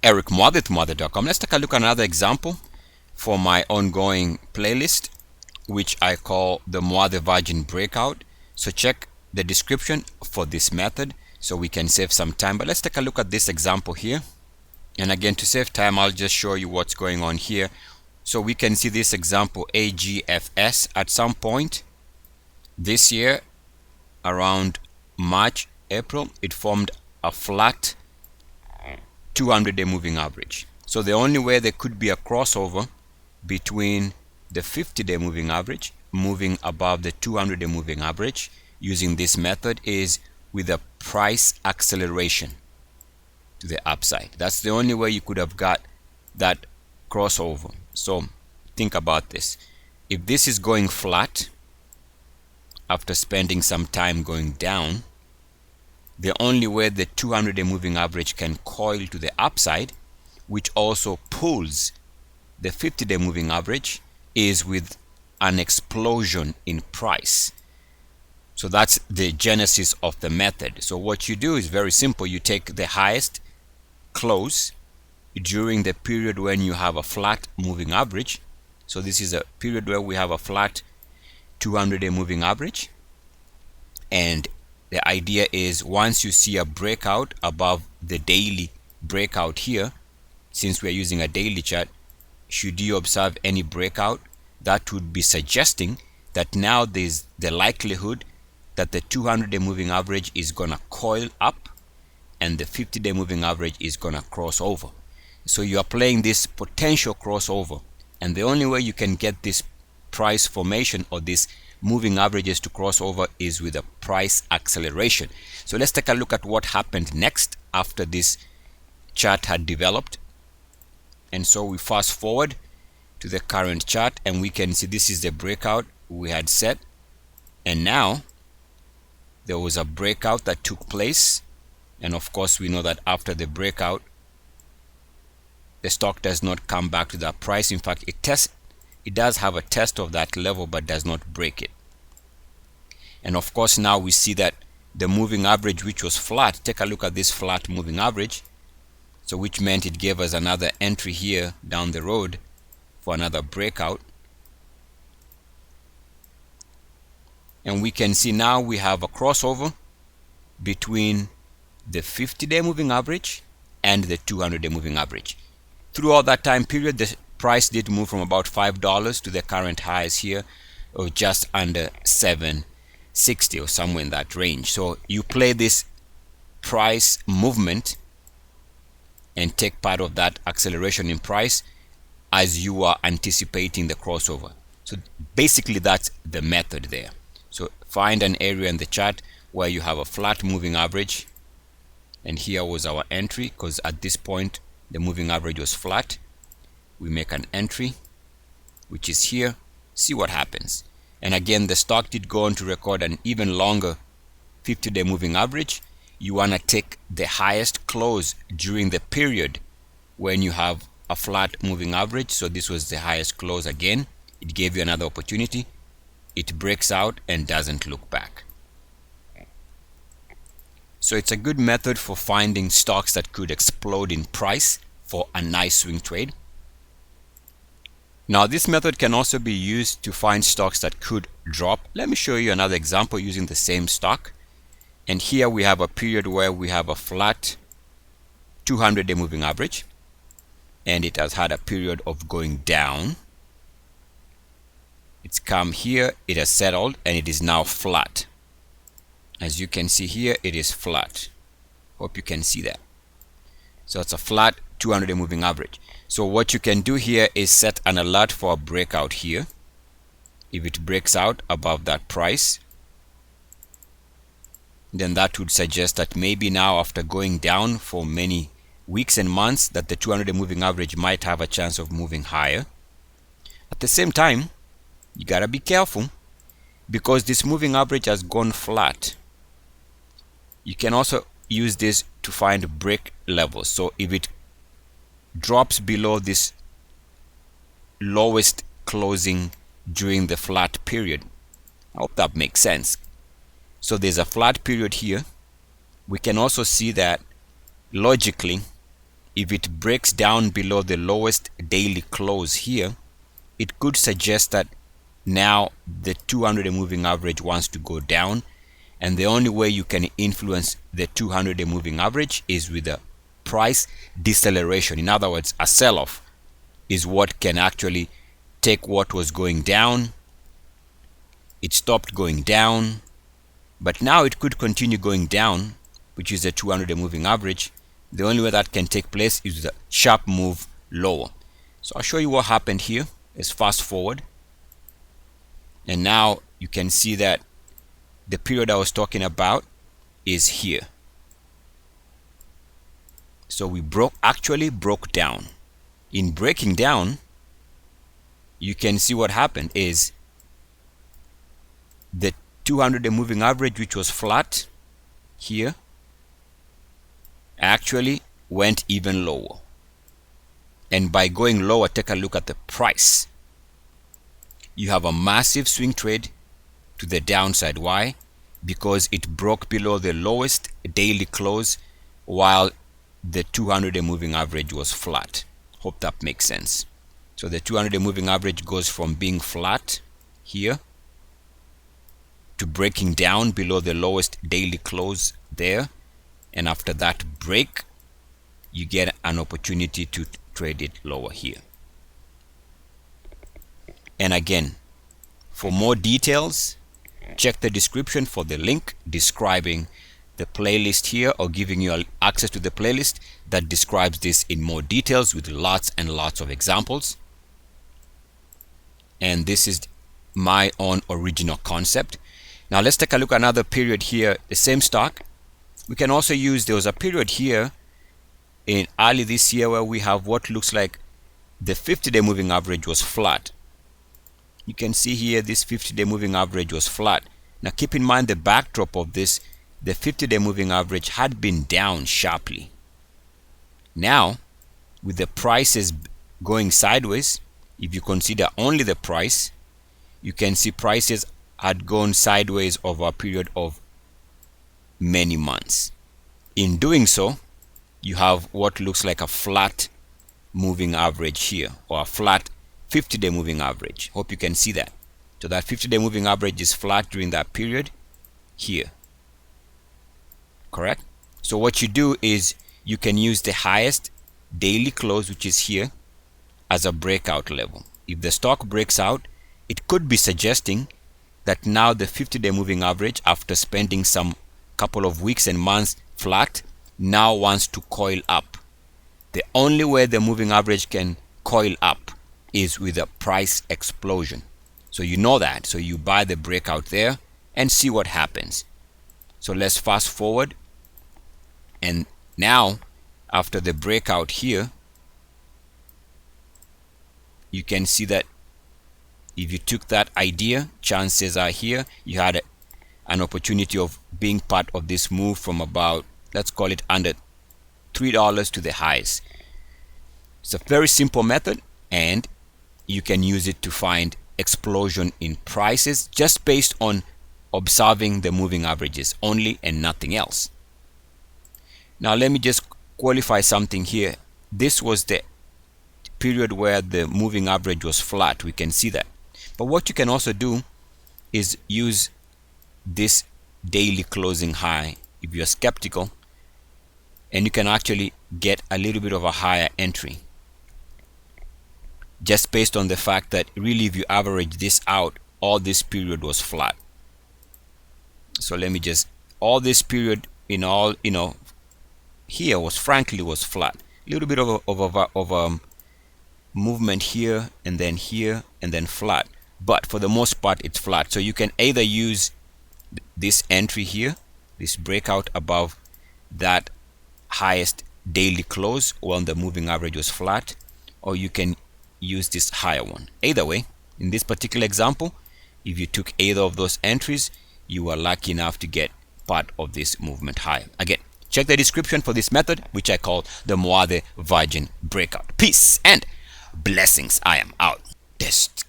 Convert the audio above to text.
Eric Muathe, Muathe.com. Let's take a look at another example for my ongoing playlist, which I call the Muathe Virgin Breakout. So check the description for this method so we can save some time. But let's take a look at this example here. And again, to save time, I'll just show you what's going on here. So we can see this example AGFS at some point this year, around March, April, it formed a flat 200-day moving average. So the only way there could be a crossover between the 50-day moving average moving above the 200-day moving average using this method is with a price acceleration to the upside. That's the only way you could have got that crossover. So think about this. If this is going flat after spending some time going down, the only way the 200-day moving average can coil to the upside, which also pulls the 50-day moving average, is with an explosion in price. So that's the genesis of the method. So what you do is very simple. You take the highest close during the period when you have a flat moving average. So this is a period where we have a flat 200-day moving average, and the idea is once you see a breakout above the daily breakout here, since we're using a daily chart, should you observe any breakout, that would be suggesting that now there's the likelihood that the 200-day moving average is gonna coil up and the 50-day moving average is gonna cross over. So you are playing this potential crossover, and the only way you can get this price formation or this moving averages to cross over is with a price acceleration. So let's take a look at what happened next after this chart had developed. And so we fast forward to the current chart, and we can see this is the breakout we had set, and now there was a breakout that took place. And of course we know that after the breakout the stock does not come back to that price. In fact, it does have a test of that level but does not break it. And of course now we see that the moving average, which was flat, take a look at this flat moving average, so which meant it gave us another entry here down the road for another breakout. And we can see now we have a crossover between the 50-day moving average and the 200-day moving average. Throughout that time period, the price did move from about $5 to the current highs here of just under $7.60 or somewhere in that range. So you play this price movement and take part of that acceleration in price as you are anticipating the crossover. So basically that's the method there. So find an area in the chart where you have a flat moving average, and here was our entry because at this point the moving average was flat. We make an entry, which is here, see what happens. And again, the stock did go on to record an even longer 50-day moving average. You want to take the highest close during the period when you have a flat moving average. So this was the highest close again. It gave you another opportunity. It breaks out and doesn't look back. So it's a good method for finding stocks that could explode in price for a nice swing trade. Now this method can also be used to find stocks that could drop. Let me show you another example using the same stock. And here we have a period where we have a flat 200-day moving average, and it has had a period of going down. It's come here, it has settled, and it is now flat. As you can see here, it is flat. Hope you can see that. So it's a flat 200-day moving average. So what you can do here is set an alert for a breakout here. If it breaks out above that price, then that would suggest that maybe now, after going down for many weeks and months, that the 200-day moving average might have a chance of moving higher. At the same time, you gotta be careful because this moving average has gone flat. You can also use this to find break levels. So if it drops below this lowest closing during the flat period, I hope that makes sense. So there's a flat period here. We can also see that logically if it breaks down below the lowest daily close here, it could suggest that now the 200-day moving average wants to go down, and the only way you can influence the 200-day moving average is with a price deceleration. In other words, a sell-off is what can actually take what was going down. It stopped going down, but now it could continue going down, which is the 200-day moving average. The only way that can take place is the sharp move lower. So I'll show you what happened here. Let's fast forward. And now you can see that the period I was talking about is here. So we actually broke down. In breaking down, you can see what happened is the 200-day moving average, which was flat here, actually went even lower. And by going lower, take a look at the price. You have a massive swing trade to the downside. Why? Because it broke below the lowest daily close while the 200-day moving average was flat. Hope that makes sense. So the 200-day moving average goes from being flat here to breaking down below the lowest daily close there, and after that break, you get an opportunity to trade it lower here. And again, for more details, check the description for the link describing the playlist here, or giving you access to the playlist that describes this in more details with lots and lots of examples. And this is my own original concept. Now let's take a look at another period here, the same stock. We can also use, there was a period here in early this year where we have what looks like the 50-day moving average was flat. You can see here this 50-day moving average was flat. Now keep in mind the backdrop of this, the 50-day moving average had been down sharply. Now, with the prices going sideways, if you consider only the price, you can see prices had gone sideways over a period of many months. In doing so, you have what looks like a flat moving average here, or a flat 50-day moving average. Hope you can see that. So that 50-day moving average is flat during that period here. Correct? So what you do is you can use the highest daily close, which is here, as a breakout level. If the stock breaks out, it could be suggesting that now the 50-day moving average, after spending some couple of weeks and months flat, now wants to coil up. The only way the moving average can coil up is with a price explosion. So you know that. So you buy the breakout there and see what happens. So let's fast forward. And now, after the breakout here, you can see that if you took that idea, chances are here you had an opportunity of being part of this move from about, let's call it under $3 to the highs. It's a very simple method, and you can use it to find explosion in prices just based on observing the moving averages only and nothing else. Now let me just qualify something here. This was the period where the moving average was flat. We can see that. But what you can also do is use this daily closing high if you're skeptical, and you can actually get a little bit of a higher entry just based on the fact that really, if you average this out, all this period was flat. So let me just, all this period in all, here was flat. A little bit of a movement here and then flat, but for the most part it's flat. So you can either use this entry here, this breakout above that highest daily close when the moving average was flat, or you can use this higher one. Either way, in this particular example, if you took either of those entries, you are lucky enough to get part of this movement higher. Again, check the description for this method, which I call the Muathe Virgin Breakout. Peace and blessings. I am out. Test.